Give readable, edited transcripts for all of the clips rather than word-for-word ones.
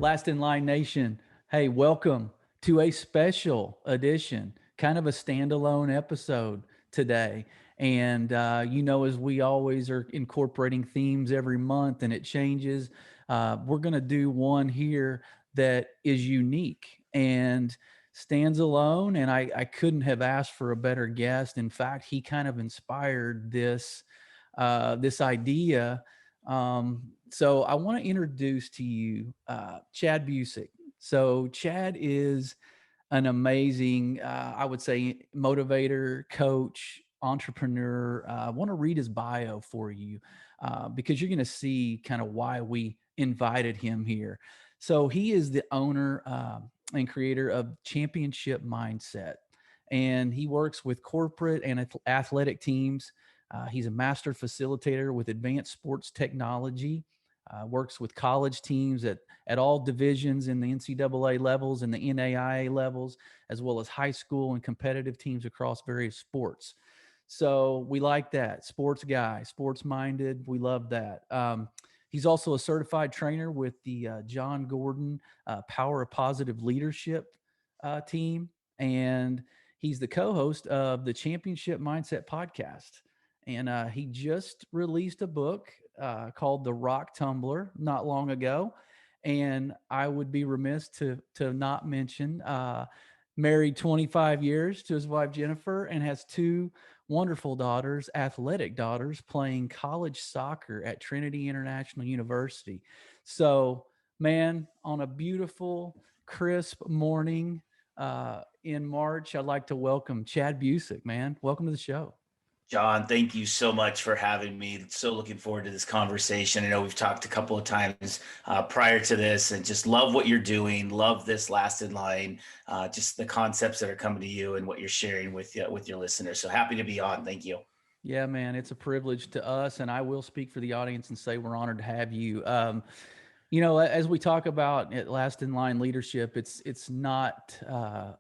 Last in Line Nation, hey, welcome to a special edition, kind of a standalone episode today. And, as we always are incorporating themes every month and it changes, we're going to do one here that is unique and stands alone. And I couldn't have asked for a better guest. In fact, he kind of inspired this idea. So I want to introduce to you Chad Busick. So Chad is an amazing, I would say, motivator, coach, entrepreneur. I want to read his bio for you because you're going to see kind of why we invited him here. So he is the owner and creator of Championship Mindset, and he works with corporate and athletic teams. He's a master facilitator with advanced sports technology. Works with college teams at all divisions in the NCAA levels and the NAIA levels, as well as high school and competitive teams across various sports. So we like that. Sports guy, sports minded. We love that. He's also a certified trainer with the John Gordon Power of Positive Leadership team. And he's the co host of the Championship Mindset podcast. And he just released a book called The Rock Tumbler not long ago. And I would be remiss to not mention married 25 years to his wife Jennifer and has two wonderful daughters, athletic daughters, playing college soccer at Trinity International University. So, man, on a beautiful, crisp morning in March, I'd like to welcome Chad Busick, man. Welcome to the show. John, thank you so much for having me. So looking forward to this conversation. I know we've talked a couple of times prior to this, and just love what you're doing. Love this last in line, just the concepts that are coming to you and what you're sharing with your listeners. So happy to be on. Thank you. Yeah, man, it's a privilege to us, and I will speak for the audience and say we're honored to have you. As we talk about last in line leadership, it's not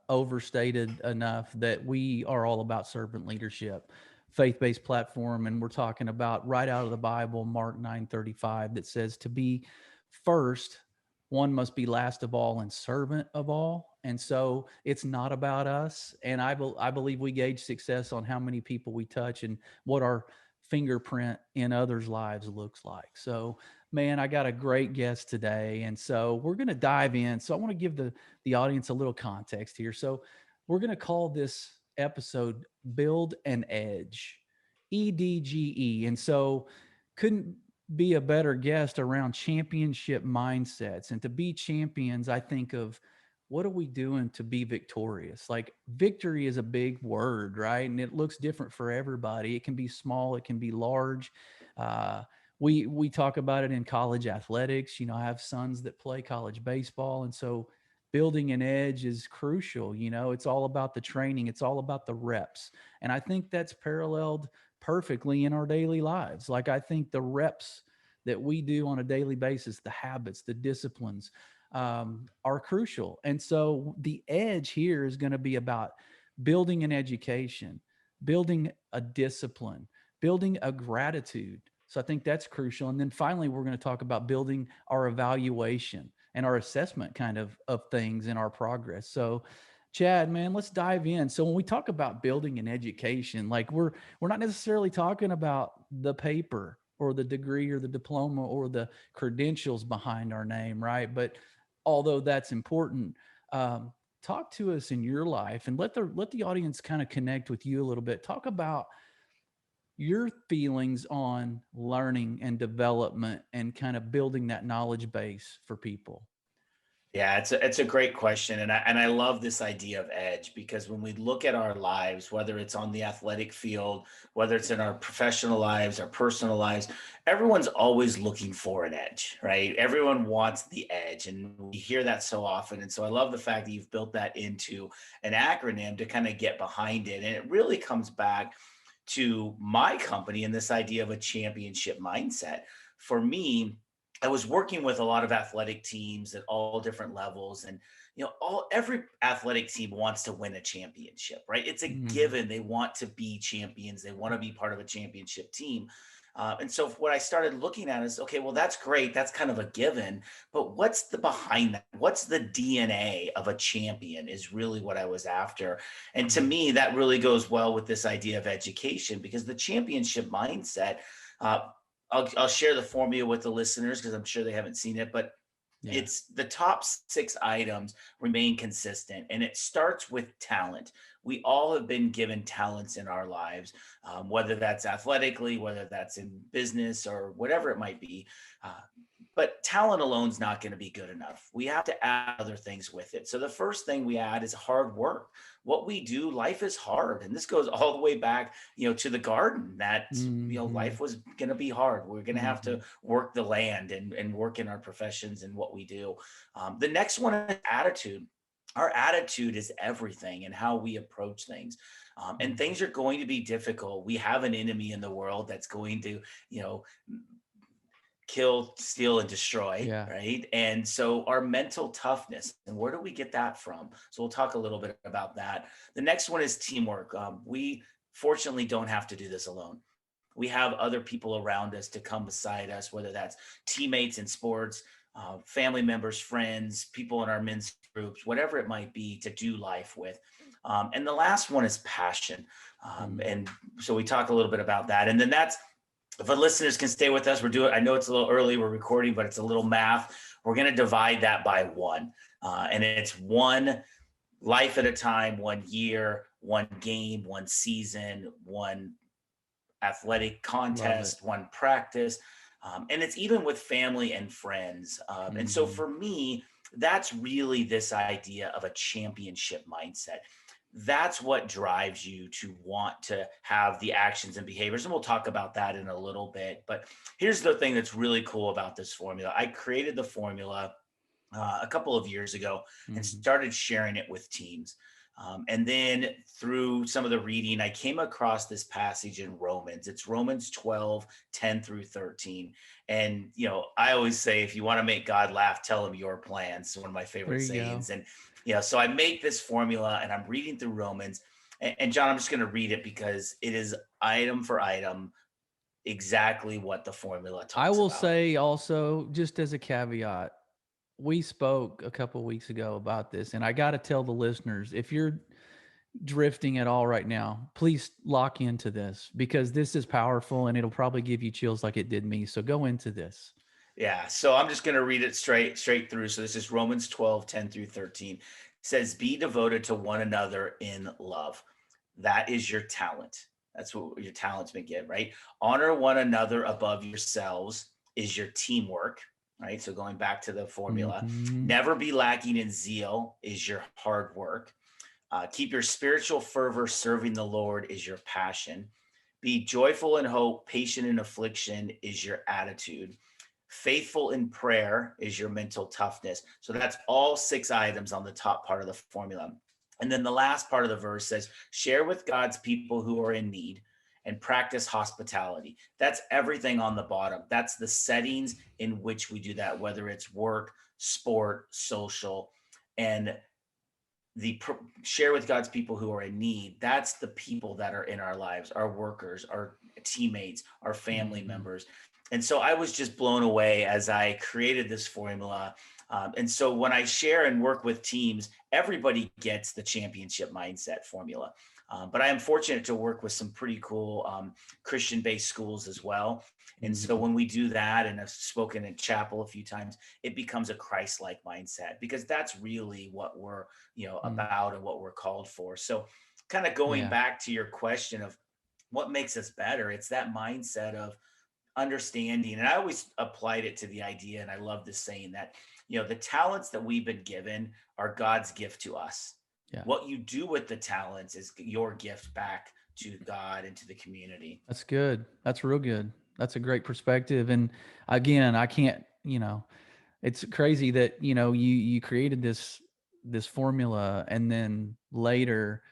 overstated enough that we are all about servant leadership, faith-based platform, and we're talking about right out of the Bible, Mark 9:35, that says to be first, one must be last of all and servant of all. And so it's not about us. And I believe we gauge success on how many people we touch and what our fingerprint in others' lives looks like. So, man, I got a great guest today. And so we're going to dive in. So I want to give the audience a little context here. So we're going to call this episode Build an Edge, E.D.G.E. And so couldn't be a better guest around championship mindsets. And to be champions, I think of what are we doing to be victorious? Like victory is a big word, right? And it looks different for everybody. It can be small, it can be large. Uh, we talk about it in college athletics. I have sons that play college baseball, and so building an edge is crucial. It's all about the training, it's all about the reps. And I think that's paralleled perfectly in our daily lives. Like I think the reps that we do on a daily basis, the habits, the disciplines, are crucial. And so the edge here is going to be about building an education, building a discipline, building a gratitude. So I think that's crucial. And then finally, we're going to talk about building our evaluation and our assessment of things in our progress. So Chad, man, let's dive in. So when we talk about building an education, like we're not necessarily talking about the paper or the degree or the diploma or the credentials behind our name, right? But although that's important, um, talk to us in your life and let the audience kind of connect with you a little bit. Talk about your feelings on learning and development and kind of building that knowledge base for people. Yeah, it's a great question, and I love this idea of edge because when we look at our lives, whether it's on the athletic field, whether it's in our professional lives, our personal lives, everyone's always looking for an edge, right? Everyone wants the edge, and we hear that so often. And so I love the fact that you've built that into an acronym to kind of get behind it, and it really comes back to my company and this idea of a championship mindset. For me, I was working with a lot of athletic teams at all different levels, and every athletic team wants to win a championship, right? It's a Mhm. given. They want to be champions. They want to be part of a championship team. And so what I started looking at is, okay, well, that's great. That's kind of a given, but what's the behind that? What's the DNA of a champion is really what I was after. And to Mm. me, that really goes well with this idea of education, because the championship mindset, uh, I'll share the formula with the listeners because I'm sure they haven't seen it, but Yeah. it's the top 6 items remain consistent, and it starts with talent. We all have been given talents in our lives, whether that's athletically, whether that's in business, or whatever it might be. uh, but talent alone is not going to be good enough. We have to add other things with it. So the first thing we add is hard work. What we do, life is hard, and this goes all the way back, to the garden. That Hmm. life was going to be hard. We're going to have to Hmm. work the land and work in our professions and what we do. The next one is attitude. Our attitude is everything and how we approach things. And Hmm. things are going to be difficult. We have an enemy in the world that's going to, you know, kill, steal, and destroy, Yeah. right? And so our mental toughness, and where do we get that from? So we'll talk a little bit about that. The next one is teamwork. We fortunately don't have to do this alone. We have other people around us to come beside us, whether that's teammates in sports, family members, friends, people in our men's groups, whatever it might be, to do life with. And the last one is passion. Mm. And so we talk a little bit about that. And then that's, if our listeners can stay with us, we're doing, I know it's a little early, we're recording, but it's a little math. We're going to divide that by one. And it's one life at a time, 1 year, one game, one season, one athletic Love it. contest, one practice. And it's even with family and friends. And so Hmm. for me, that's really this idea of a championship mindset. That's what drives you to want to have the actions and behaviors. And we'll talk about that in a little bit. But here's the thing that's really cool about this formula. I created the formula a couple of years ago and Hmm. started sharing it with teams. And then through some of the reading, I came across this passage in Romans. It's Romans 12:10 through 13. And, I always say, if you want to make God laugh, tell him your plans. It's one of my There favorite you go. sayings. And, so I make this formula and I'm reading through Romans. And John, I'm just going to read it because it is item for item exactly what the formula I talks will about. say also, just as a caveat, we spoke a couple weeks ago about this, and I got to tell the listeners, if you're drifting at all right now, please lock into this because this is powerful and it'll probably give you chills like it did me. So go into this. Yeah, so I'm just going to read it straight through. So this is Romans 12:10 through 13. It says, "Be devoted to one another in love. That is your talent. That's what your talent's been given, right? Honor one another above yourselves is your teamwork, right? So going back to the formula, Hmm. never be lacking in zeal is your hard work. Keep your spiritual fervor serving the Lord is your passion. Be joyful in hope, patient in affliction is your attitude. Faithful in prayer is your mental toughness." So that's all 6 items on the top part of the formula. And then the last part of the verse says, "Share with God's people who are in need and practice hospitality." That's everything on the bottom. That's the settings in which we do that, whether it's work, sport, social. And share with God's people who are in need. That's the people that are in our lives, our workers, our teammates, our family Hmm. members. And so I was just blown away as I created this formula. And so when I share and work with teams, everybody gets the championship mindset formula. But I am fortunate to work with some pretty cool Christian based schools as well. And so Hmm. when we do that, and I've spoken in chapel a few times, it becomes a Christ like mindset, because that's really what we're about and what we're called for. So kind of going Yeah. back to your question of what makes us better, it's that mindset of understanding. And I always applied it to the idea, and I love this saying, that the talents that we've been given are God's gift to us. Yeah. What you do with the talents is your gift back to God and to the community. That's good. That's real good. That's a great perspective. And again, I can't, it's crazy that, you created this formula and then later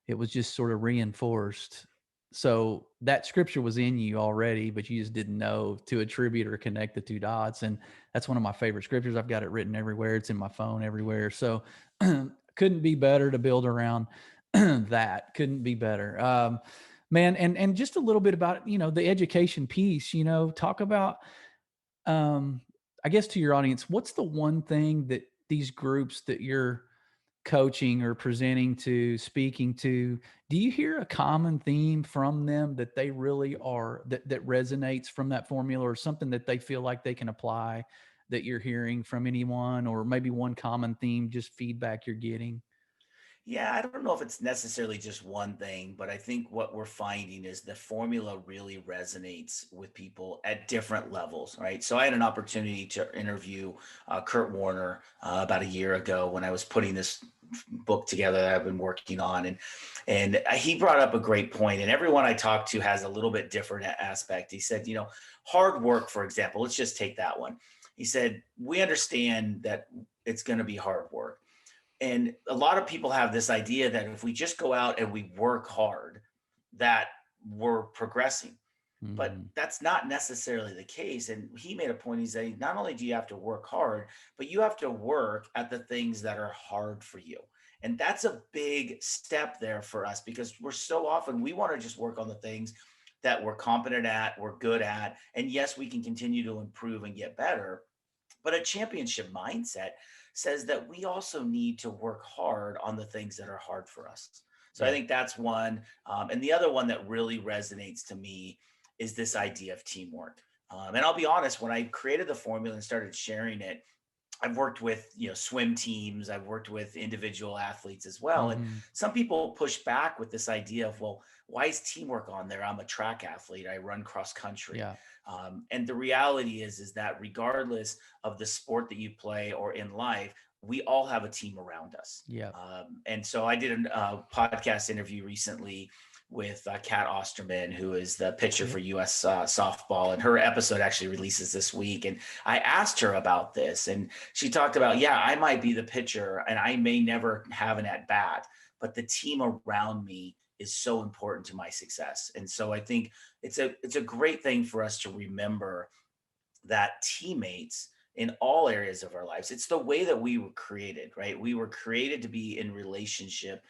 it was just sort of reinforced. So that scripture was in you already, but you just didn't know to attribute or connect the two dots. And that's one of my favorite scriptures. I've got it written everywhere. It's in my phone everywhere. So couldn't be better to build around that. Couldn't be better. Man, and just a little bit about, the education piece, talk about, um, I guess to your audience, what's the one thing that these groups that you're coaching or presenting to, speaking to, do you hear a common theme from them that they really are, that resonates from that formula, or something that they feel like they can apply that you're hearing from anyone, or maybe one common theme, just feedback you're getting? Yeah, I don't know if it's necessarily just one thing, but I think what we're finding is the formula really resonates with people at different levels, right? So I had an opportunity to interview Kurt Warner about a year ago when I was putting this book together that I've been working on, and he brought up a great point. And everyone I talked to has a little bit different aspect. He said, hard work, for example. Let's just take that one. He said, we understand that it's going to be hard work, and a lot of people have this idea that if we just go out and we work hard, that we're progressing. But Mhm. that's not necessarily the case. And he made a point. He said, not only do you have to work hard, but you have to work at the things that are hard for you. And that's a big step there for us, because we're so often, we want to just work on the things that we're competent at, we're good at. And yes, we can continue to improve and get better, but a championship mindset says that we also need to work hard on the things that are hard for us. So I Yeah. think that's one. And the other one that really resonates to me is this idea of teamwork. And I'll be honest, when I created the formula and started sharing it, I've worked with, swim teams. I've worked with individual athletes as well. And Mhm. some people push back with this idea of, well, why is teamwork on there? I'm a track athlete. I run cross country. Yeah. And the reality is that regardless of the sport that you play or in life, we all have a team around us. Yeah. And so I did a podcast interview recently with Kat Osterman, who is the pitcher Yep. for U.S. Softball, and her episode actually releases this week. And I asked her about this, and she talked about, yeah, I might be the pitcher and I may never have an at bat, but the team around me is so important to my success. And so I think it's a great thing for us to remember that teammates in all areas of our lives, it's the way that we were created, right? We were created to be in relationship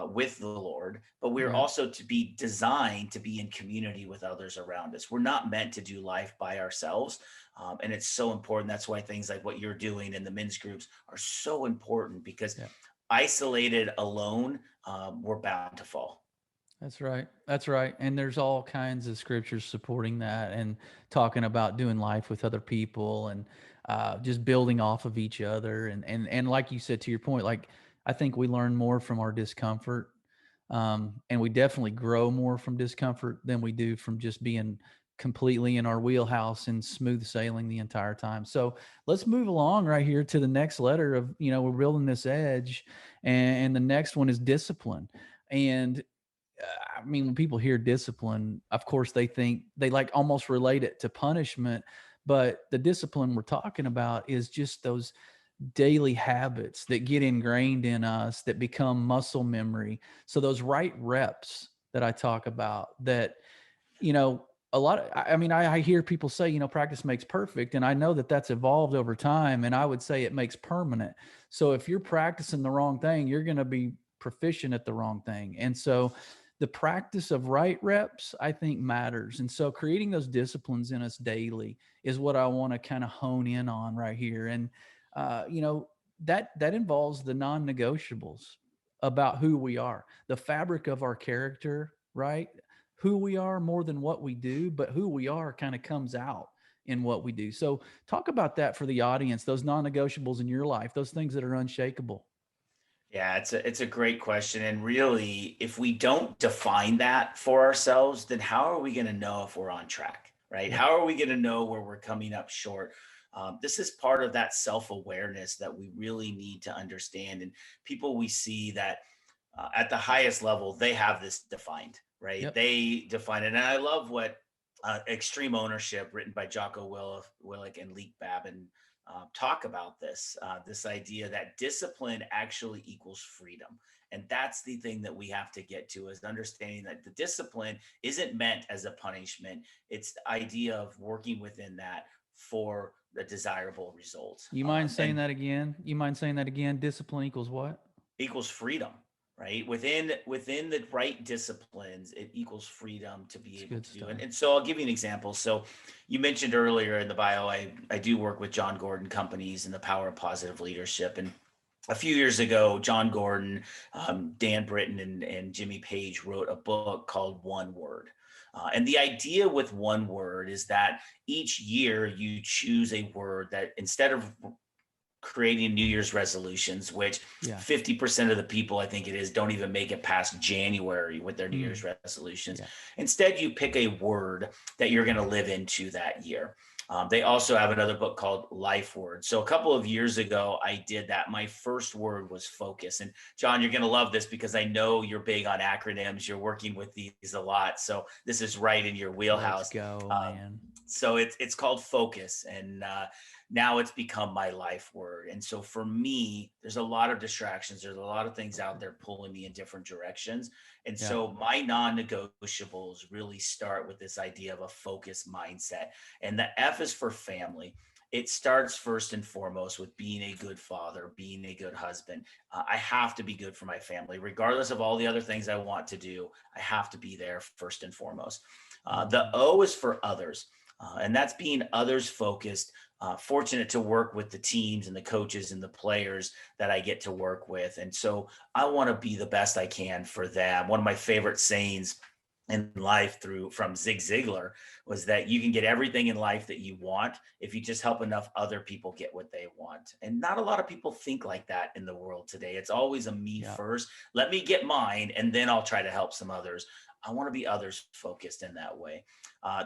with the Lord, but we're Yeah. also to be designed to be in community with others around us. We're not meant to do life by ourselves. And it's so important. That's why things like what you're doing in the men's groups are so important, because Yeah. isolated alone, we're bound to fall. That's right. That's right. And there's all kinds of scriptures supporting that, and talking about doing life with other people, and just building off of each other. And like you said, to your point, like, I think we learn more from our discomfort. And we definitely grow more from discomfort than we do from just being completely in our wheelhouse and smooth sailing the entire time. So let's move along right here to the next letter of, we're building this edge, and the next one is discipline. And I mean, when people hear discipline, of course, they think they like almost relate it to punishment. But the discipline we're talking about is just those daily habits that get ingrained in us that become muscle memory. So those right reps that I talk about, that, you know, a lot of, I mean, I hear people say, practice makes perfect. And I know that that's evolved over time. And I would say it makes permanent. So if you're practicing the wrong thing, you're going to be proficient at the wrong thing. And so the practice of right reps, I think, matters. And so creating those disciplines in us daily is what I want to kind of hone in on right here. And, that involves the non-negotiables about who we are, the fabric of our character, right? Who we are more than what we do, but who we are kind of comes out in what we do. So talk about that for the audience, those non-negotiables in your life, those things that are unshakable. Yeah, it's a great question. And really, if we don't define that for ourselves, then how are we going to know if we're on track, right? Yep. How are we going to know where we're coming up short? This is part of that self-awareness that we really need to understand. And people we see that at the highest level, they have this defined, right? Yep. They define it. And I love what Extreme Ownership, written by Jocko Willick and Leek Babin, talk about this idea that discipline actually equals freedom. And that's the thing that we have to get to, is understanding that the discipline isn't meant as a punishment. It's the idea of working within that for the desirable results. You mind saying And that again? You mind saying that again? Discipline equals what? equals freedom, right? Within the right disciplines, it equals freedom to be It's able good to do stuff. it. And so I'll give you an example. So you mentioned earlier in the bio, I do work with John Gordon companies and the power of positive leadership. And a few years ago, John Gordon, Dan Britton, and Jimmy Page wrote a book called One Word. And the idea with one word is that each year you choose a word that, instead of creating New Year's resolutions, which Yeah. 50% of the people, I think it is, don't even make it past January with their New Mm, Year's resolutions. yeah. Instead, you pick a word that you're going to live into that year. They also have another book called Life Words. So a couple of years ago, I did that. My first word was focus. And John, you're going to love this because I know you're big on acronyms. You're working with these a lot. So this is right in your Let's wheelhouse. go, Um, man. so it's called focus. And now it's become my life word. And so for me, there's a lot of distractions. There's a lot of things out there pulling me in different directions. And Yeah. so my non-negotiables really start with this idea of a focus mindset. And the F is for family. It starts first and foremost with being a good father, being a good husband. I have to be good for my family, regardless of all the other things I want to do. I have to be there first and foremost. The O is for others. And that's being others focused. Fortunate to work with the teams and the coaches and the players that I get to work with. And so I want to be the best I can for them. One of my favorite sayings in life from Zig Ziglar was that you can get everything in life that you want if you just help enough other people get what they want. And not a lot of people think like that in the world today. It's always a me Yeah. first. Let me get mine and then I'll try to help some others. I want to be others focused in that way.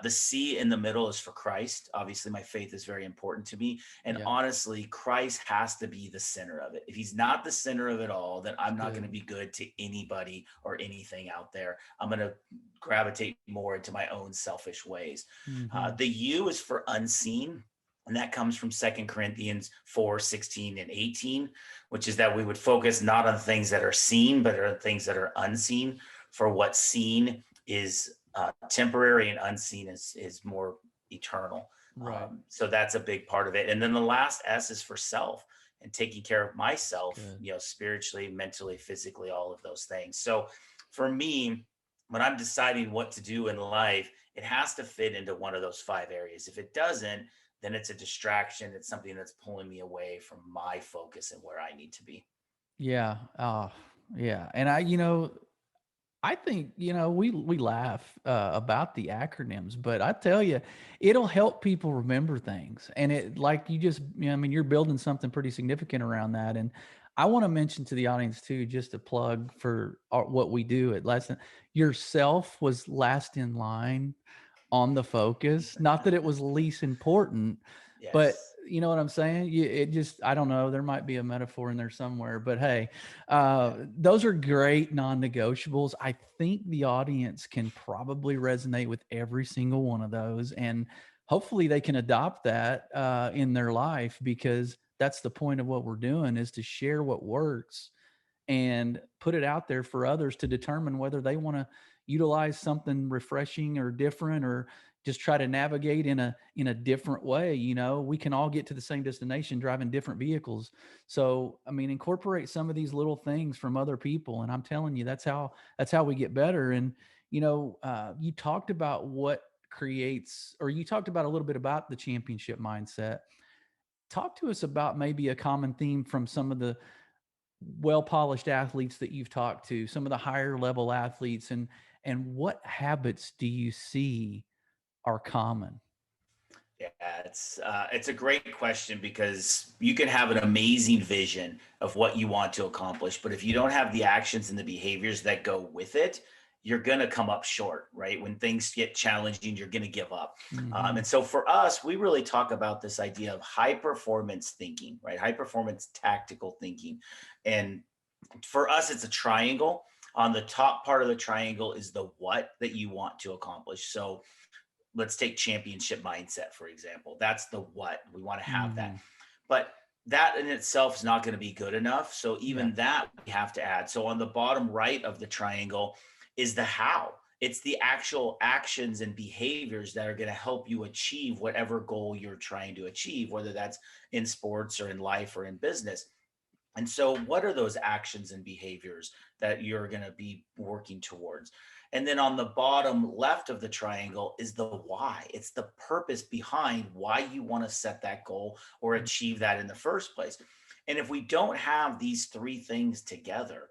The C in the middle is for Christ. Obviously, my faith is very important to me. And Yeah. honestly, Christ has to be the center of it. If he's not the center of it all, then I'm not going to Good. be good to anybody or anything out there. I'm going to gravitate more into my own selfish ways. Mm-hmm. The U is for unseen. And that comes from 2 Corinthians 4:16 and 18, which is that we would focus not on things that are seen, but on things that are unseen. For what's seen is temporary, and unseen is more eternal. Right. So that's a big part of it. And then the last S is for self, and taking care of myself, Good. spiritually, mentally, physically, all of those things. So for me, when I'm deciding what to do in life, it has to fit into one of those 5 areas. If it doesn't, then it's a distraction. It's something that's pulling me away from my focus and where I need to be. Yeah. Yeah. And I think, we laugh about the acronyms, but I tell you, it'll help people remember things. And it, like you just, I mean, you're building something pretty significant around that. And I want to mention to the audience too, just a plug for what we do at Lesson. Yourself was last in line on the focus. Not that it was least important, but Yes. you know what I'm saying? It just, I don't know. There might be a metaphor in there somewhere, but hey, Yeah. those are great non-negotiables. I think the audience can probably resonate with every single one of those, and hopefully they can adopt that in their life, because that's the point of what we're doing, is to share what works and put it out there for others to determine whether they want to utilize something refreshing or different, or just try to navigate in a different way. We can all get to the same destination driving different vehicles. So I mean, incorporate some of these little things from other people, and I'm telling you, that's how we get better. And you talked about what creates, or you talked about a little bit about the championship mindset. Talk to us about maybe a common theme from some of the well polished athletes that you've talked to, some of the higher level athletes, and what habits do you see are common? Yeah, it's a great question, because you can have an amazing vision of what you want to accomplish, but if you don't have the actions and the behaviors that go with it, you're gonna come up short, right? When things get challenging, you're gonna give up. Hmm. And so for us, we really talk about this idea of high performance thinking, right? High performance tactical thinking, and for us, it's a triangle. On the top part of the triangle is the what that you want to accomplish. So let's take championship mindset, for example. That's the what we want to have that. Hmm. But that in itself is not going to be good enough. So Yeah. even that we have to add. So on the bottom right of the triangle is the how. It's the actual actions and behaviors that are going to help you achieve whatever goal you're trying to achieve, whether that's in sports or in life or in business. And so, what are those actions and behaviors that you're going to be working towards? And then on the bottom left of the triangle is the why. It's the purpose behind why you want to set that goal or achieve that in the first place. And if we don't have these three things together,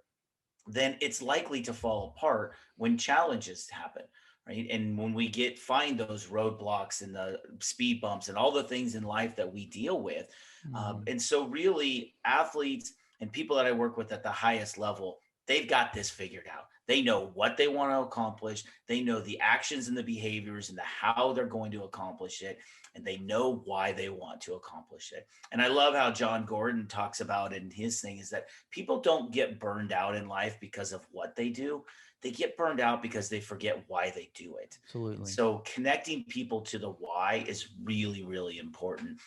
then it's likely to fall apart when challenges happen, right? And when we find those roadblocks and the speed bumps and all the things in life that we deal with. Mhm. And so really athletes and people that I work with at the highest level, they've got this figured out. They know what they want to accomplish. They know the actions and the behaviors and the how they're going to accomplish it. And they know why they want to accomplish it. And I love how John Gordon talks about in his thing is that people don't get burned out in life because of what they do. They get burned out because they forget why they do it. And Absolutely. so connecting people to the why is really, really important.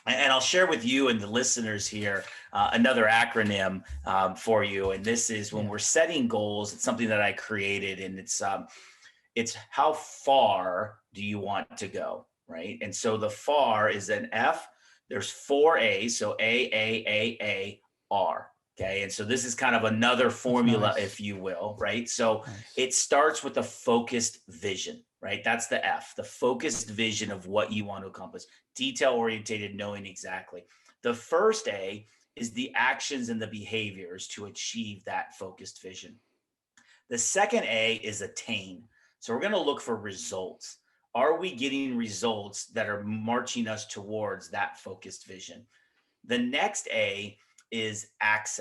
And I'll share with you and the listeners here another acronym for you. And this is when Yeah. we're setting goals. It's something that I created, and it's how far do you want to go, right? And so the far is an F. There's four A's, so A, R. Okay, and so this is kind of another That's formula, nice. if you will, right? So Nice. it starts with a focused vision, right? That's the F, the focused vision of what you want to accomplish, detail orientated, knowing exactly. The first A is the actions and the behaviors to achieve that focused vision. The second A is attain. So we're going to look for results. Are we getting results that are marching us towards that focused vision? The next A is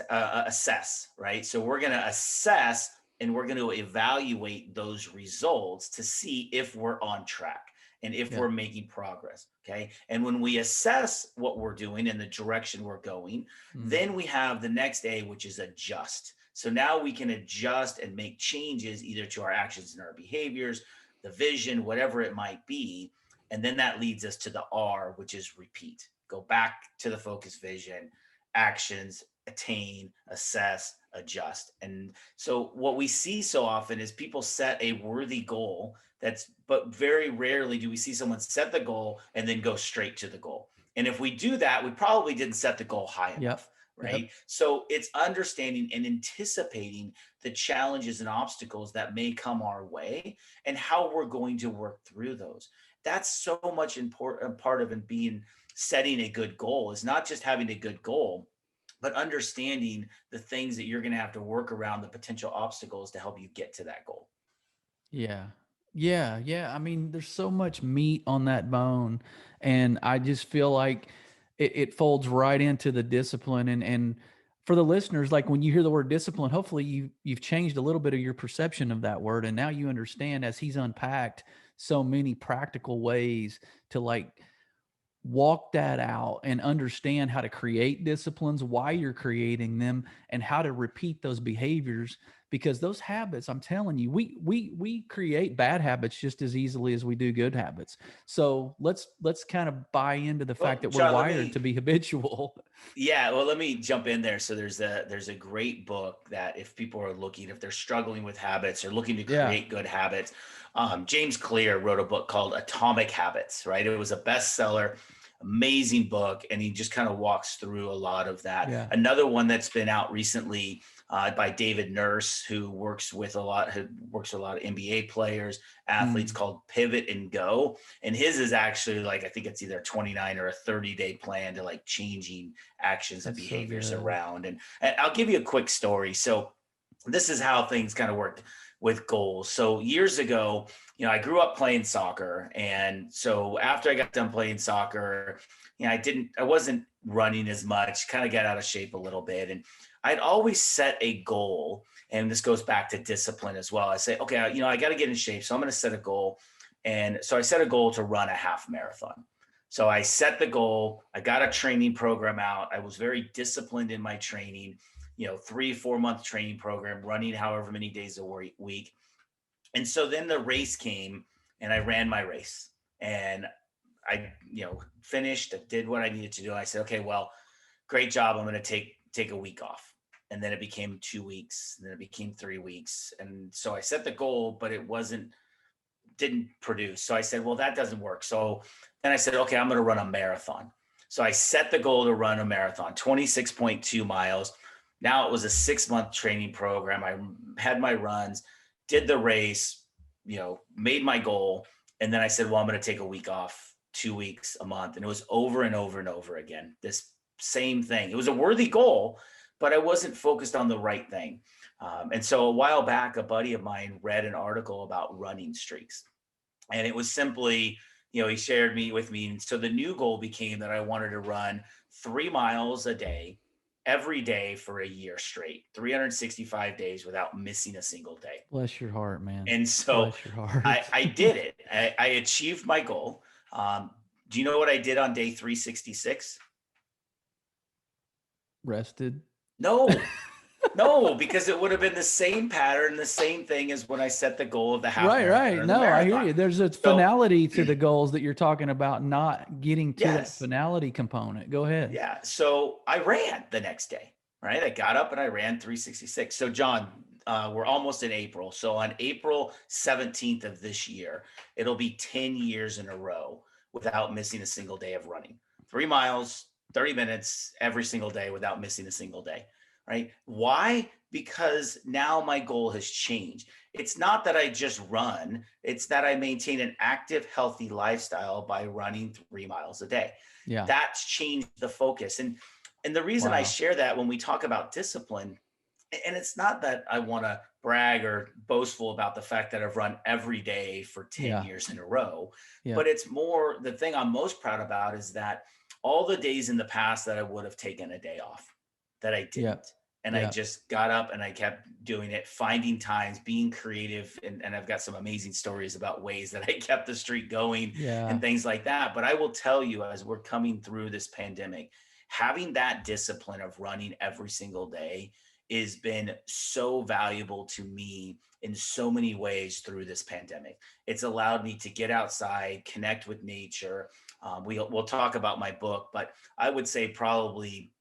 assess, right? So we're going to assess and we're going to evaluate those results to see if we're on track and if Yeah. we're making progress. Okay. And when we assess what we're doing and the direction we're going, Mm. then we have the next A, which is adjust. So now we can adjust and make changes either to our actions and our behaviors, the vision, whatever it might be. And then that leads us to the R, which is repeat. Go back to the focus vision, actions, attain, assess, adjust. And so what we see so often is people set a worthy goal but very rarely do we see someone set the goal and then go straight to the goal. And if we do that, we probably didn't set the goal high Yep. enough, Yep. right? So it's understanding and anticipating the challenges and obstacles that may come our way and how we're going to work through those. That's so much important part of and being setting a good goal is not just having a good goal, but understanding the things that you're going to have to work around the potential obstacles to help you get to that goal. Yeah. Yeah. Yeah. I mean, there's so much meat on that bone. And I just feel like it folds right into the discipline. And for the listeners, like when you hear the word discipline, hopefully you've changed a little bit of your perception of that word. And now you understand as he's unpacked so many practical ways to like walk that out and understand how to create disciplines, why you're creating them, and how to repeat those behaviors. Because those habits, I'm telling you, we create bad habits just as easily as we do good habits. So let's kind of buy into the fact Well, that we're John, wired to be habitual. let me jump in there. So there's a great book that if people are looking, if they're struggling with habits or looking to Yeah. create good habits, James Clear wrote a book called Atomic Habits. Right, it was a bestseller, amazing book, and he just kind of walks through a lot of that. Yeah. Another one that's been out recently by David Nurse, who works with a lot of NBA players, athletes, Mm, called Pivot and Go. And his is actually like I think it's either 29 or a 30-day plan to like changing actions and that's so behaviors good. around. And I'll give you a quick story. So this is how things kind of work with goals. So years ago, I grew up playing soccer. And so after I got done playing soccer, I wasn't running as much, kind of got out of shape a little bit. And I'd always set a goal. And this goes back to discipline as well. I say, okay, I got to get in shape. So I'm going to set a goal. And so I set a goal to run a half marathon. So I set the goal. I got a training program out. I was very disciplined in my training, 3 4 month training program, running however many days a week. And so then the race came and I ran my race and I, finished, I did what I needed to do. I said, okay, well, great job. I'm going to take a week off. And then it became 2 weeks, and then it became 3 weeks. And so I set the goal, but didn't produce. So I said, well, that doesn't work. So then I said, okay, I'm going to run a marathon. So I set the goal to run a marathon, 26.2 miles. Now it was a 6-month training program. I had my runs, did the race, made my goal. And then I said, well, I'm going to take a week off, 2 weeks, a month. And it was over and over and over again, this same thing. It was a worthy goal, but I wasn't focused on the right thing. And so a while back, a buddy of mine read an article about running streaks. And it was simply, he shared with me. And so the new goal became that I wanted to run 3 miles a day, every day for a year straight, 365 days without missing a single day. Bless your heart, man. And so Bless your heart. I did it. I achieved my goal. Do you know what I did on day 366? Rested. No, no, because it would have been the same pattern, the same thing as when I set the goal of the half marathon. Right. No, I hear you. There's a finality to the goals that you're talking about, not getting to that finality component. Go ahead. Yeah. So I ran the next day, right? I got up and I ran 366. So John, we're almost in April. So on April 17th of this year, it'll be 10 years in a row without missing a single day of running. 3 miles, 30 minutes every single day without missing a single day. Right? Why? Because now my goal has changed. It's not that I just run, it's that I maintain an active, healthy lifestyle by running 3 miles a day. Yeah. That's changed the focus. And the reason I share that when we talk about discipline, and it's not that I want to brag or boastful about the fact that I've run every day for 10 years in a row, but it's more, the thing I'm most proud about is that all the days in the past that I would have taken a day off, that I didn't. And I just got up and I kept doing it, finding times, being creative. And I've got some amazing stories about ways that I kept the streak going and things like that. But I will tell you, as we're coming through this pandemic, having that discipline of running every single day has been so valuable to me in so many ways through this pandemic. It's allowed me to get outside, connect with nature. We'll talk about my book, but I would say probably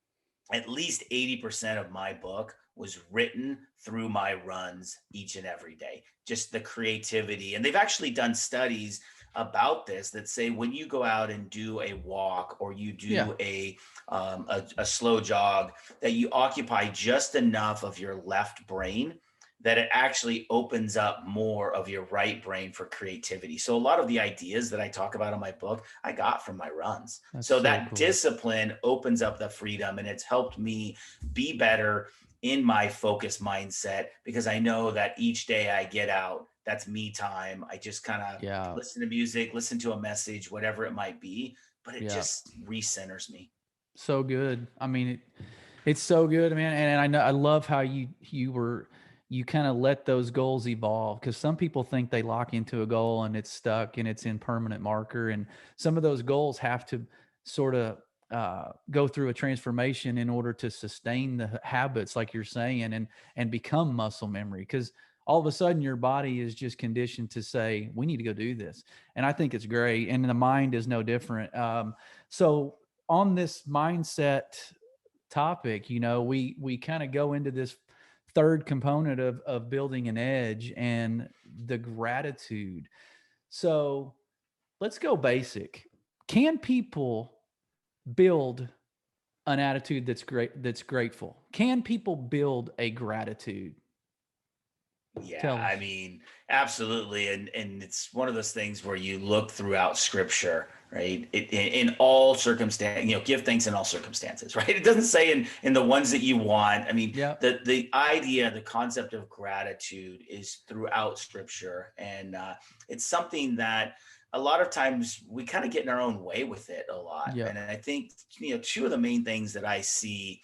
at least 80% of my book was written through my runs each and every day. Just the creativity. And they've actually done studies about this that say when you go out and do a walk or you do a slow jog, that you occupy just enough of your left brain that it actually opens up more of your right brain for creativity. So a lot of the ideas that I talk about in my book, I got from my runs. So that cool. Discipline opens up the freedom, and it's helped me be better in my focus mindset, because I know that each day I get out, that's me time. I just kind of listen to music, listen to a message, whatever it might be, but it just recenters me. So good. I mean, it's so good, man. And I know, I love how you kind of let those goals evolve, because some people think they lock into a goal and it's stuck and it's in permanent marker. And some of those goals have to sort of go through a transformation in order to sustain the habits, like you're saying, and become muscle memory. Because all of a sudden your body is just conditioned to say, we need to go do this. And I think it's great. And the mind is no different. So on this mindset topic, we kind of go into this third component of building an edge, and the gratitude. So let's go basic. Can people build an attitude that's grateful? Can people build a gratitude? Yeah, I mean, absolutely. And it's one of those things where you look throughout scripture, right? In all circumstances, give thanks in all circumstances, right? It doesn't say in the ones that you want. I mean, the idea, the concept of gratitude is throughout scripture. And it's something that a lot of times we kind of get in our own way with it a lot. And I think, two of the main things that I see,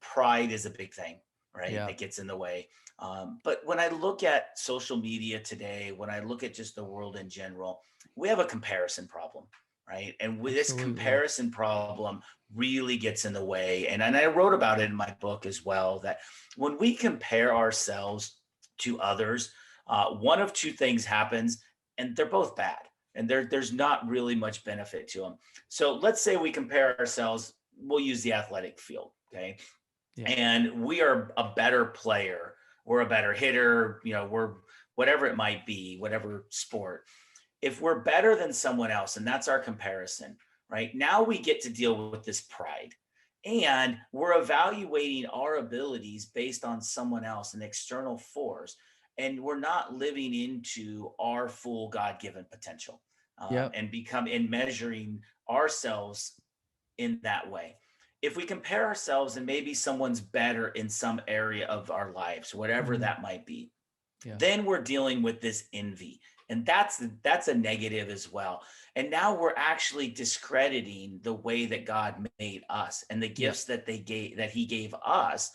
pride is a big thing, right? That gets in the way. But when I look at social media today, when I look at just the world in general, we have a comparison problem, right? And with this comparison problem really gets in the way. And I wrote about it in my book as well, that when we compare ourselves to others, one of two things happens, and they're both bad. And there's not really much benefit to them. So let's say we compare ourselves, we'll use the athletic field, okay? And we are a better player, we're a better hitter, we're whatever it might be, whatever sport. If we're better than someone else, and that's our comparison, right? Now we get to deal with this pride. And we're evaluating our abilities based on someone else, an external force. And we're not living into our full God given potential, Yep. and measuring ourselves in that way. If we compare ourselves and maybe someone's better in some area of our lives, whatever Mhm. that might be, Yeah. then we're dealing with this envy, and that's a negative as well. And now we're actually discrediting the way that God made us and the Yeah. gifts that he gave us,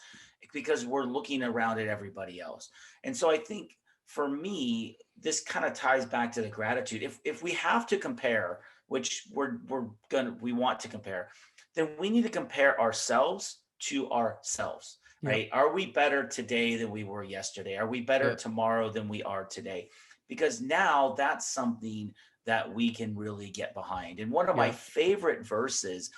because we're looking around at everybody else. And so I think for me, this kind of ties back to the gratitude. If we have to compare, which we want to compare, then we need to compare ourselves to ourselves. Yep. Right? Are we better today than we were yesterday? Are we better Yep. tomorrow than we are today? Because now that's something that we can really get behind. And one of my Yep. favorite verses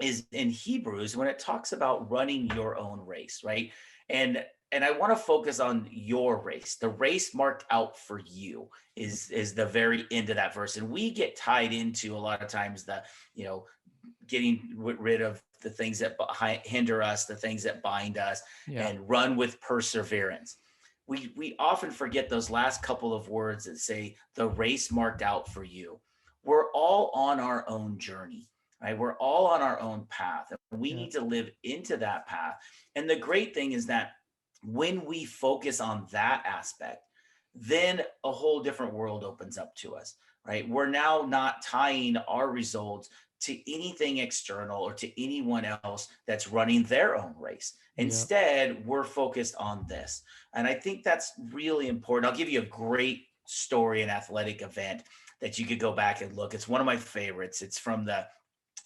is in Hebrews when it talks about running your own race, right? And and I want to focus on your race. The race marked out for you is the very end of that verse. And we get tied into a lot of times the, you know, getting rid of the things that hinder us, the things that bind us, Yeah. and run with perseverance. We often forget those last couple of words that say the race marked out for you. We're all on our own journey, right? We're all on our own path, and we Yeah. need to live into that path. And the great thing is that when we focus on that aspect, then a whole different world opens up to us, right? We're now not tying our results to anything external or to anyone else that's running their own race. Yep. Instead, we're focused on this. And I think that's really important. I'll give you a great story, an athletic event that you could go back and look. It's one of my favorites. It's from the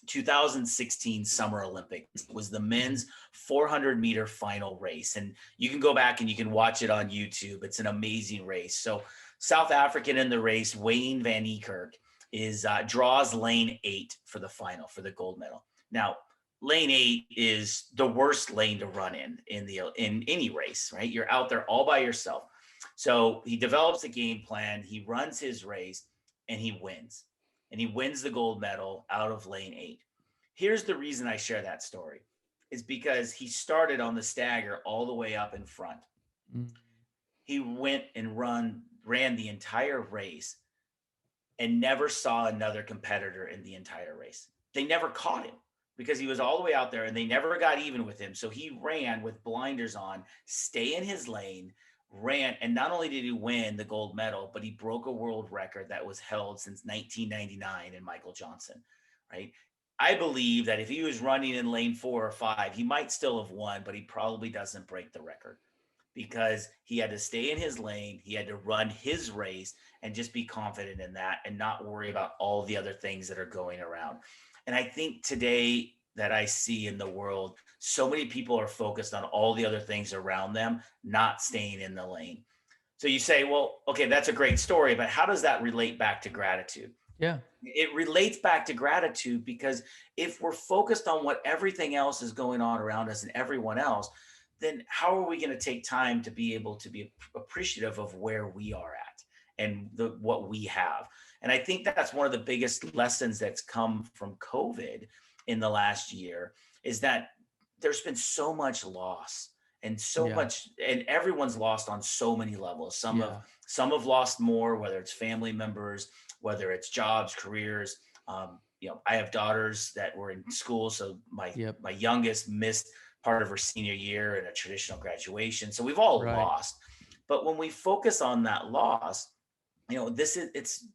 2016 Summer Olympics. It was the Mhm. men's 400-meter final race. And you can go back and you can watch it on YouTube. It's an amazing race. So, South African in the race, Wayne Van Niekerk, is draws lane 8 for the final for the gold medal. Now, lane 8 is the worst lane to run in any race, right? You're out there all by yourself. So he develops a game plan, he runs his race, and he wins. And he wins the gold medal out of lane 8. Here's the reason I share that story is because he started on the stagger all the way up in front. Mm. He went and ran the entire race and never saw another competitor in the entire race. They never caught him because he was all the way out there and they never got even with him. So he ran with blinders on, stay in his lane, ran. And not only did he win the gold medal, but he broke a world record that was held since 1999 in Michael Johnson, right? I believe that if he was running in lane 4 or 5, he might still have won, but he probably doesn't break the record because he had to stay in his lane. He had to run his race and just be confident in that and not worry about all the other things that are going around. And I think today that I see in the world, so many people are focused on all the other things around them, not staying in the lane. So you say, well, okay, that's a great story, but how does that relate back to gratitude? Yeah. It relates back to gratitude because if we're focused on what everything else is going on around us and everyone else, then how are we going to take time to be able to be appreciative of where we are at and what we have? And I think that's one of the biggest lessons that's come from COVID in the last year is that there's been so much loss and so Yeah. much, and everyone's lost on so many levels. Yeah. Some have lost more, whether it's family members, whether it's jobs, careers. I have daughters that were in school, so Yep. my youngest missed part of her senior year in a traditional graduation. So we've all Right. lost. But when we focus on that loss, this is it's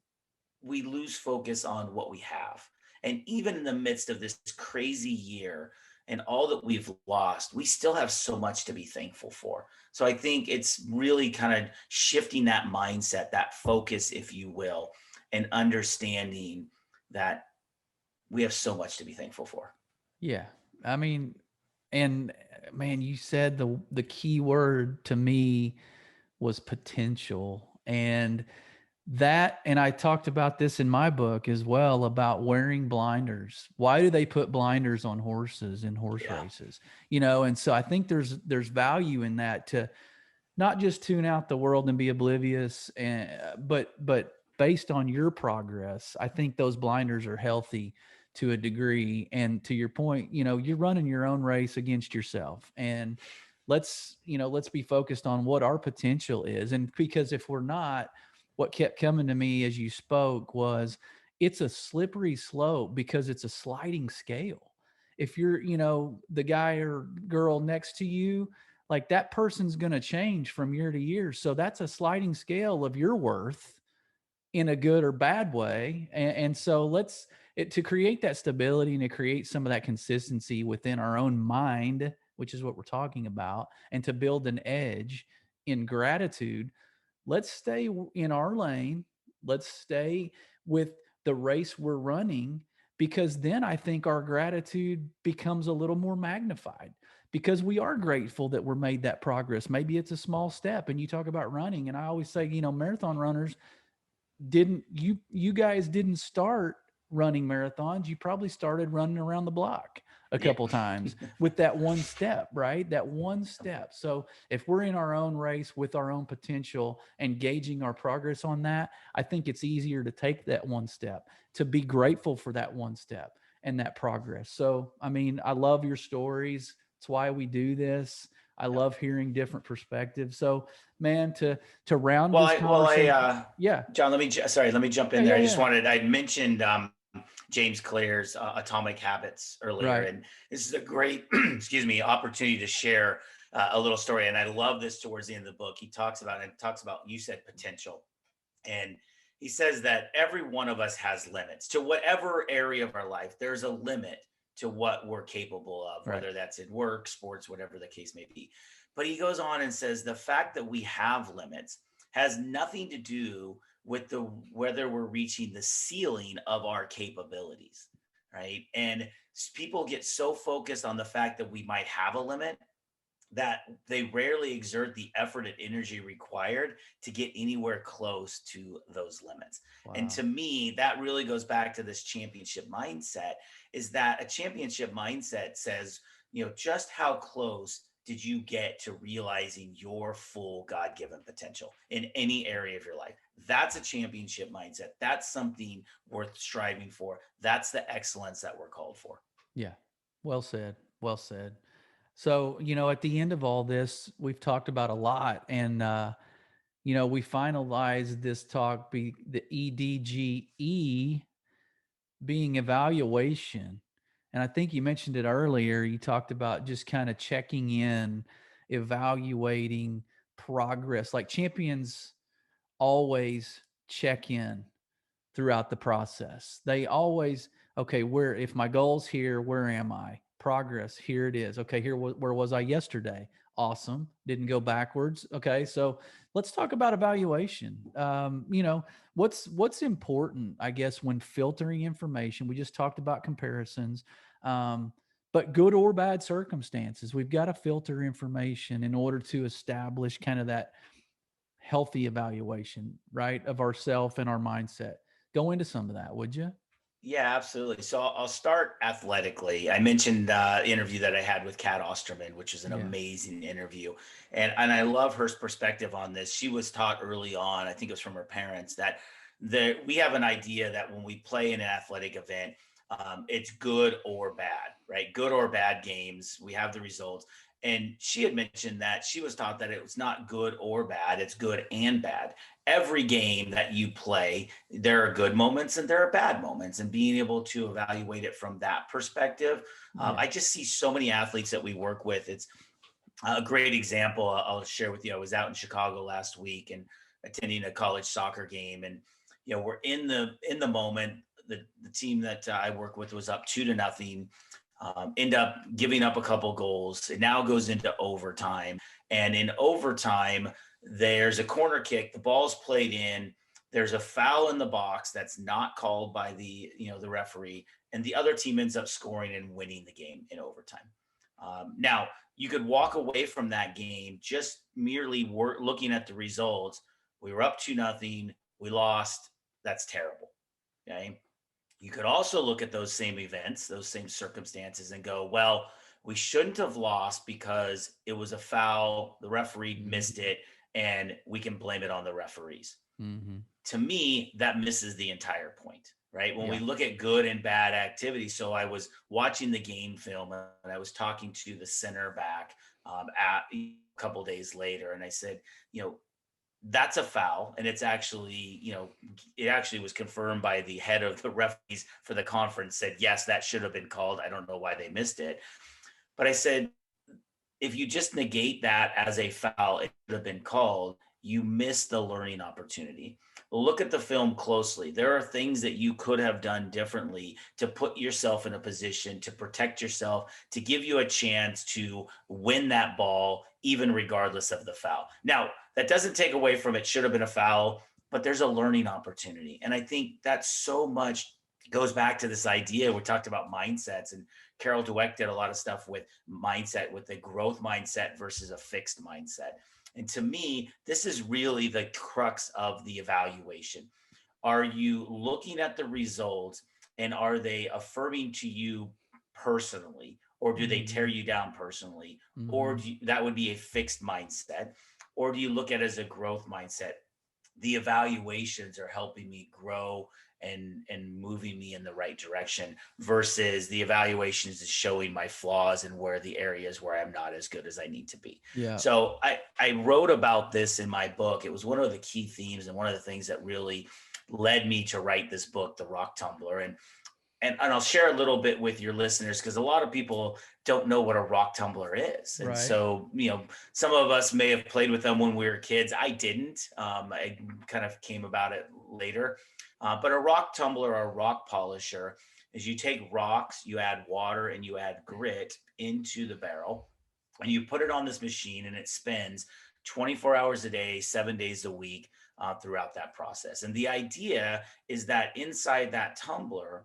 we lose focus on what we have. And even in the midst of this crazy year and all that we've lost, we still have so much to be thankful for. So I think it's really kind of shifting that mindset, that focus, if you will, and understanding that we have so much to be thankful for. Yeah. I mean, and man, you said the key word to me was potential. And I talked about this in my book as well about wearing blinders. Why do they put blinders on horses in horse Yeah. races? And so I think there's value in that to not just tune out the world and be oblivious, but based on your progress, I think those blinders are healthy to a degree. And to your point, you know, you're running your own race against yourself. And let's be focused on what our potential is. And because if we're not, what kept coming to me as you spoke was it's a slippery slope because it's a sliding scale. If you're, you know, the guy or girl next to you, like that person's going to change from year to year. So that's a sliding scale of your worth in a good or bad way. And so to create that stability and to create some of that consistency within our own mind, which is what we're talking about, and to build an edge in gratitude, let's stay in our lane. Let's stay with the race we're running, because then I think our gratitude becomes a little more magnified because we are grateful that we're made that progress. Maybe it's a small step. And you talk about running, and I always say, you know, marathon runners didn't you guys didn't start running marathons. You probably started running around the block a Yeah. couple times with that one step, right? That one step. So if we're in our own race with our own potential and gauging our progress on that, I think it's easier to take that one step, to be grateful for that one step and that progress. So I mean, I love your stories. It's why we do this. I love hearing different perspectives. So man, to round Well, this conversation. Yeah. John, let me jump Yeah. in Yeah. there. Yeah. I mentioned James Clear's Atomic Habits earlier, Right. and this is a great, excuse me, opportunity to share a little story. And I love this towards the end of the book. He talks about, you said potential. And he says that every one of us has limits to whatever area of our life. There's a limit to what we're capable of, Right. whether that's in work, sports, whatever the case may be. But he goes on and says the fact that we have limits has nothing to do with the whether we're reaching the ceiling of our capabilities, right? And people get so focused on the fact that we might have a limit that they rarely exert the effort and energy required to get anywhere close to those limits. And Wow. to me, that really goes back to this championship mindset, is that a championship mindset says, you know, just how close did you get to realizing your full God-given potential in any area of your life? That's a championship mindset. That's something worth striving for. That's the excellence that we're called for. Yeah. Well said. Well said. So, you know, at the end of all this, we've talked about a lot, and you know, we finalized this talk be the E.D.G.E being evaluation. And I think you mentioned it earlier. You talked about just kind of checking in, evaluating progress. Like champions always check in throughout the process. They always, okay, where, if my goal's here, where am I? Progress, here it is. Okay, here, where was I yesterday? Awesome. Didn't go backwards. Okay, so let's talk about evaluation. You know, what's important, I guess, when filtering information. We just talked about comparisons. But good or bad circumstances, we've got to filter information in order to establish kind of that healthy evaluation, right, of ourself and our mindset. Go into some of that, would you? Yeah, absolutely. So I'll start athletically. I mentioned the interview that I had with Kat Osterman, which is an Yeah. amazing interview. And I love her perspective on this. She was taught early on, I think it was from her parents, that we have an idea that when we play in an athletic event, it's good or bad, right? Good or bad games. We have the results. And she had mentioned that she was taught that it was not good or bad, it's good and bad. Every game that you play, there are good moments and there are bad moments, and being able to evaluate it from that perspective. Yeah. I just see so many athletes that we work with. It's a great example I'll share with you. I was out in Chicago last week and attending a college soccer game, and you know, we're in the moment. The team that I work with was up 2-0. End up giving up a couple goals. It now goes into overtime, and in overtime, there's a corner kick. The ball's played in. There's a foul in the box that's not called by the referee, and the other team ends up scoring and winning the game in overtime. Now, you could walk away from that game just merely looking at the results. We were up 2-0. We lost. That's terrible. Okay. You could also look at those same events, those same circumstances, and go, well, we shouldn't have lost because it was a foul. The referee missed Mm-hmm. it, and we can blame it on the referees. Mm-hmm. To me, that misses the entire point, right? When we Yeah. look at good and bad activity. So I was watching the game film and I was talking to the center back at a couple days later, and I said, you know, that's a foul, and it's actually, it actually was confirmed by the head of the referees for the conference. Said yes, that should have been called. I don't know why they missed it, but I said, if you just negate that as a foul, it should have been called, you miss the learning opportunity. Look at the film closely. There are things that you could have done differently to put yourself in a position to protect yourself, to give you a chance to win that ball, even regardless of the foul. Now, that doesn't take away from it should have been a foul, but there's a learning opportunity. And I think that so much goes back to this idea. We talked about mindsets, and Carol Dweck did a lot of stuff with mindset, with the growth mindset versus a fixed mindset. And to me, this is really the crux of the evaluation. Are you looking at the results, and are they affirming to you personally, or do they tear Hmm. you down personally? Or Hmm. that would be a fixed mindset? Or do you look at it as a growth mindset? The evaluations are helping me grow and moving me in the right direction, versus the evaluations is showing my flaws and where the areas where I'm not as good as I need to be. Yeah. So I wrote about this in my book. It was one of the key themes and one of the things that really led me to write this book, The Rock Tumbler. And I'll share a little bit with your listeners, because a lot of people don't know what a rock tumbler is. And Right. so, some of us may have played with them when we were kids. I didn't. I kind of came about it later. But a rock tumbler or a rock polisher is, you take rocks, you add water, and you add grit into the barrel, and you put it on this machine, and it spins 24 hours a day, 7 days a week, throughout that process. And the idea is that inside that tumbler,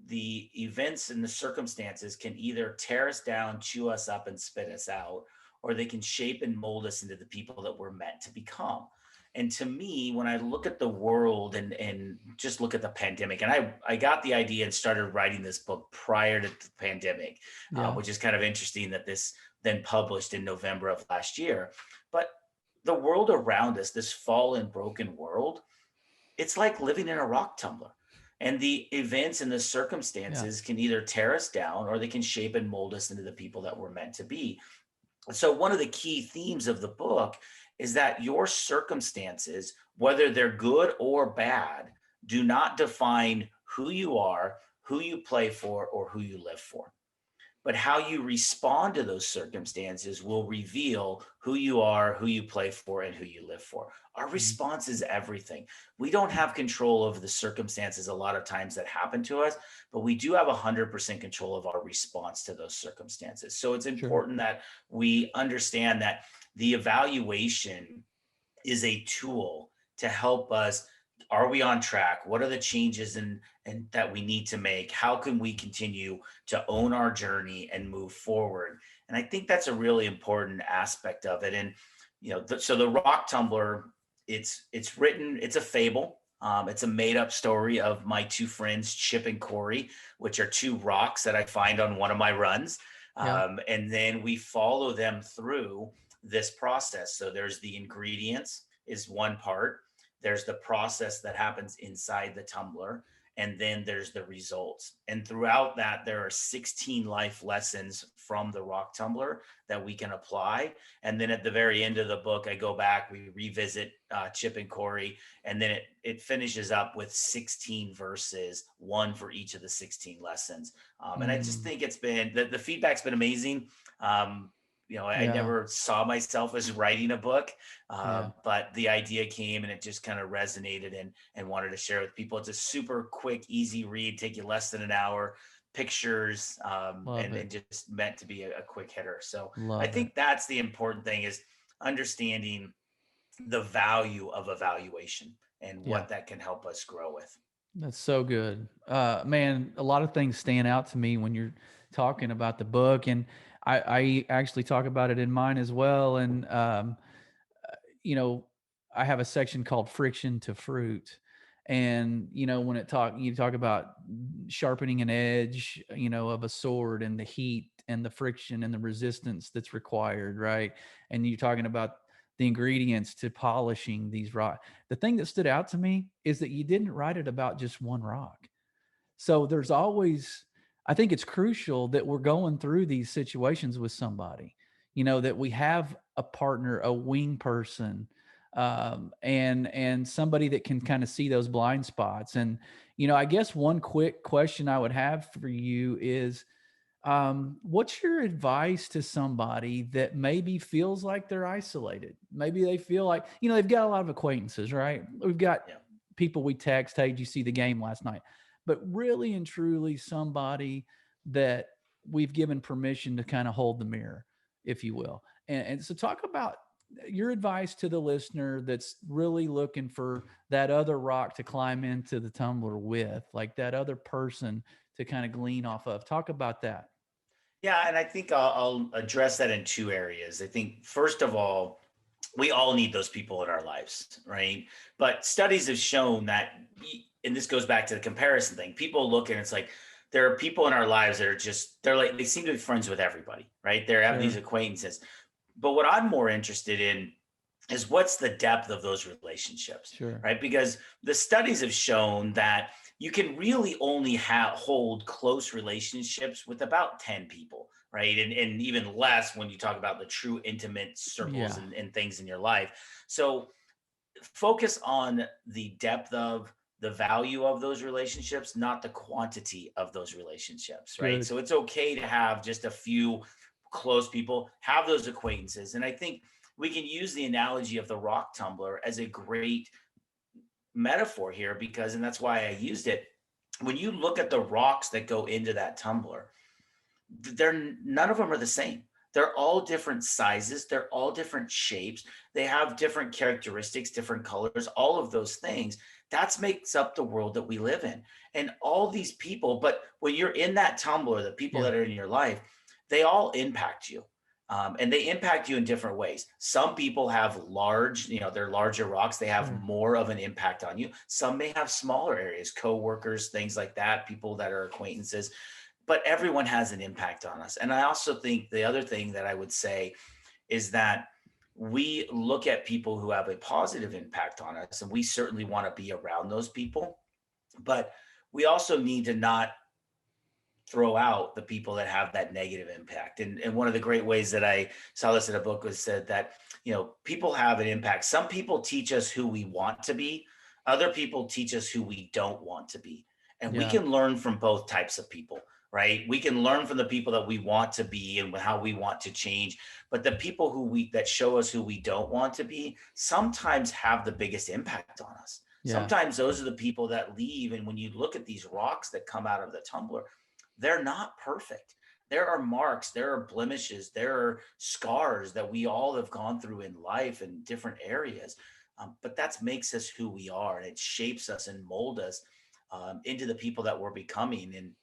the events and the circumstances can either tear us down, chew us up, and spit us out, or they can shape and mold us into the people that we're meant to become. And to me, when I look at the world and just look at the pandemic, and I got the idea and started writing this book prior to the pandemic, Yeah. which is kind of interesting that this then published in November of last year. But the world around us, this fallen, broken world, it's like living in a rock tumbler. And the events and the Yeah. circumstances can either tear us down, or they can shape and mold us into the people that we're meant to be. So, one of the key themes of the book is that your circumstances, whether they're good or bad, do not define who you are, who you play for, or who you live for. But how you respond to those circumstances will reveal who you are, who you play for, and who you live for. Our Mhm. response is everything. We don't have control over the circumstances a lot of times that happen to us, but we do have 100% control of our response to those circumstances. So it's Sure. important that we understand that the evaluation is a tool to help us. Are we on track? What are the changes and that we need to make? How can we continue to own our journey and move forward? And I think that's a really important aspect of it. And so the rock tumbler, it's written, it's a fable. It's a made up story of my two friends, Chip and Corey, which are two rocks that I find on one of my runs. Yeah. And then we follow them through this process. So there's the ingredients is one part. There's the process that happens inside the tumbler, and then there's the results. And throughout that, there are 16 life lessons from the rock tumbler that we can apply. And then at the very end of the book, I go back, we revisit Chip and Corey, and then it finishes up with 16 verses, one for each of the 16 lessons. And I just Mm. think it's been the feedback's been amazing. I Yeah. never saw myself as writing a book, Yeah. but the idea came and it just kind of resonated and wanted to share with people. It's a super quick, easy read, take you less than an hour, pictures, Love and it. just meant to be a quick hitter. So I Love it. think that's the important thing, is understanding the value of evaluation and Yeah. what that can help us grow with. That's so good. Man, a lot of things stand out to me when you're talking about the book, and I actually talk about it in mine as well. And you know, I have a section called friction to fruit. And, when you talk about sharpening an edge, of a sword, and the heat and the friction and the resistance that's required. Right. And you're talking about the ingredients to polishing these rock. The thing that stood out to me is that you didn't write it about just one rock. So there's always, I think it's crucial that we're going through these situations with somebody, that we have a partner, a wing person, and somebody that can kind of see those blind spots. And, I guess one quick question I would have for you is, what's your advice to somebody that maybe feels like they're isolated? Maybe they feel like, they've got a lot of acquaintances, right? We've got Yeah. people we text, hey, did you see the game last night? But really and truly somebody that we've given permission to kind of hold the mirror, if you will. And so talk about your advice to the listener that's really looking for that other rock to climb into the tumbler with, like that other person to kind of glean off of. Talk about that. Yeah, and I think I'll address that in two areas. I think first of all, we all need those people in our lives, right? But studies have shown that, and this goes back to the comparison thing. People look and it's like there are people in our lives that are just they're like they seem to be friends with everybody, right? They have these Sure. acquaintances. But what I'm more interested in is what's the depth of those relationships, Sure. right? Because the studies have shown that you can really only hold close relationships with about 10 people, right? And even less when you talk about the true intimate circles Yeah. and things in your life. So focus on the depth of the value of those relationships, not the quantity of those relationships, right? Good. So it's okay to have just a few close people, have those acquaintances. And I think we can use the analogy of the rock tumbler as a great metaphor here because, and that's why I used it. When you look at the rocks that go into that tumbler, they're none of them are the same. They're all different sizes, they're all different shapes, they have different characteristics, different colors, all of those things. That makes up the world that we live in. And all these people, but when you're in that tumbler, the people Yeah. that are in your life, they all impact you. And they impact you in different ways. Some people have large, they're larger rocks. They have Sure. more of an impact on you. Some may have smaller areas, coworkers, things like that, people that are acquaintances, but everyone has an impact on us. And I also think the other thing that I would say is that we look at people who have a positive impact on us, and we certainly want to be around those people. But we also need to not throw out the people that have that negative impact. And one of the great ways that I saw this in a book was said that, people have an impact. Some people teach us who we want to be, other people teach us who we don't want to be. And we Yeah. can learn from both types of people, right? We can learn from the people that we want to be and how we want to change. But the people that show us who we don't want to be sometimes have the biggest impact on us. Yeah. Sometimes those are the people that leave. And when you look at these rocks that come out of the tumbler, they're not perfect. There are marks, there are blemishes, there are scars that we all have gone through in life in different areas. But that makes us who we are, and it shapes us and mold us into the people that we're becoming. And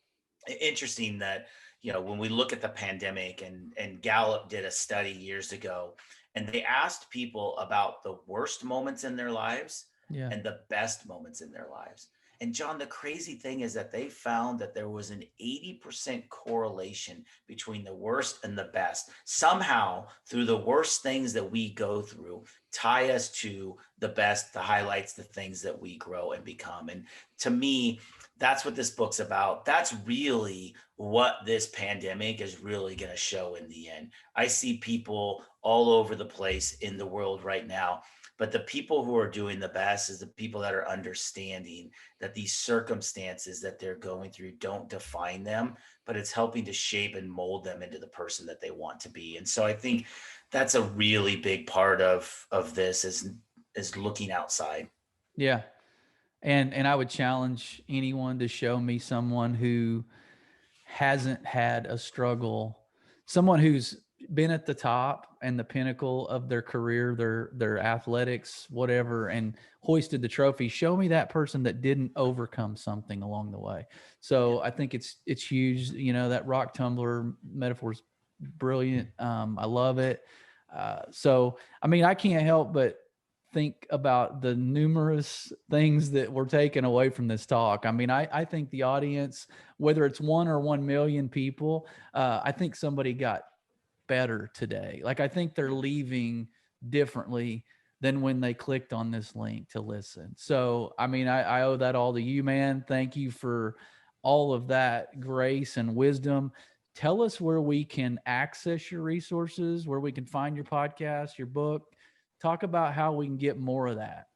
interesting that when we look at the pandemic, and Gallup did a study years ago, and they asked people about the worst moments in their lives Yeah. and the best moments in their lives. And John, the crazy thing is that they found that there was an 80% correlation between the worst and the best. Somehow, through the worst things that we go through, tie us to the best, the highlights, the things that we grow and become. And to me, that's what this book's about. That's really what this pandemic is really going to show in the end. I see people all over the place in the world right now, but the people who are doing the best is the people that are understanding that these circumstances that they're going through don't define them, but it's helping to shape and mold them into the person that they want to be. And so I think that's a really big part of this is looking outside. Yeah. And I would challenge anyone to show me someone who hasn't had a struggle, someone who's been at the top and the pinnacle of their career, their athletics, whatever, and hoisted the trophy. Show me that person that didn't overcome something along the way. Yeah. So I think it's huge. That rock tumbler metaphor is brilliant. I love it. So I mean, I can't help but think about the numerous things that were taken away from this talk. I mean, I think the audience, whether it's 1 or 1 million people, I think somebody got better today. Like, I think they're leaving differently than when they clicked on this link to listen. So, I mean, I owe that all to you, man. Thank you for all of that grace and wisdom. Tell us where we can access your resources, where we can find your podcast, your book. Talk about how we can get more of that.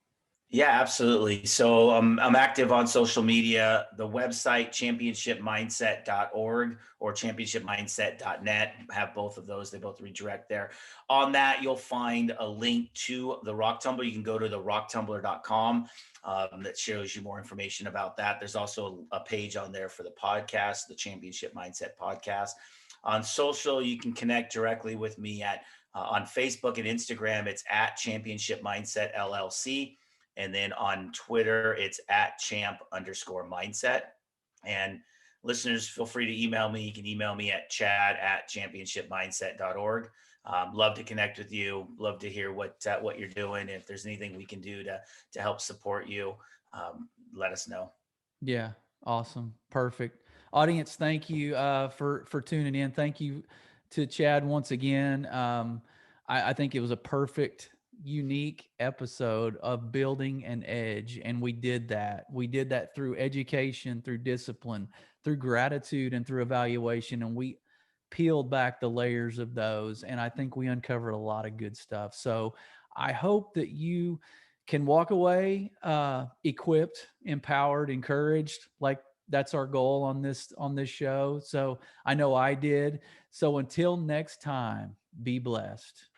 Yeah, absolutely. So I'm active on social media. The website, championshipmindset.org or championshipmindset.net, have both of those. They both redirect there. On that, you'll find a link to the Rock Tumbler. You can go to the rocktumbler.com. That shows you more information about that. There's also a page on there for the podcast, the Championship Mindset Podcast. On social, you can connect directly with me at on Facebook and Instagram. It's at Championship Mindset LLC. And then on Twitter, it's at champ_mindset. And listeners, feel free to email me. You can email me at chad@championshipmindset.org. Love to connect with you. Love to hear what you're doing. If there's anything we can do to help support you, let us know. Yeah, awesome, perfect. Audience, thank you for tuning in. Thank you to Chad once again. I think it was a perfect, unique episode of building an edge, and we did that. We did that through education, through discipline, through gratitude, and through evaluation, and we peeled back the layers of those. And I think we uncovered a lot of good stuff. So I hope that you can walk away equipped, empowered, encouraged. Like that's our goal on this show. So I know I did. So until next time, be blessed.